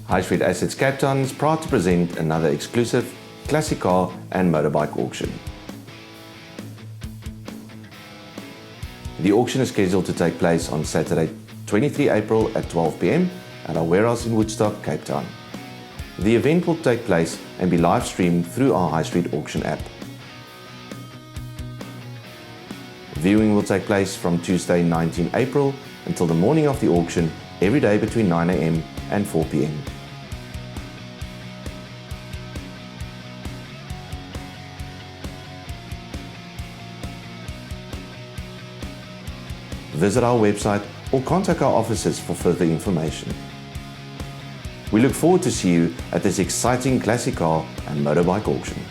High Street Assets Cape Town is proud to present another exclusive classic car and motorbike auction. The auction is scheduled to take place on Saturday, 23 April at 12 p.m. at our warehouse in Woodstock, Cape Town. The event will take place and be live streamed through our High Street Auction app. Viewing will take place from Tuesday, 19 April until the morning of the auction, every day between 9 a.m. and 4 p.m. Visit our website or contact our offices for further information. We look forward to see you at this exciting classic car and motorbike auction.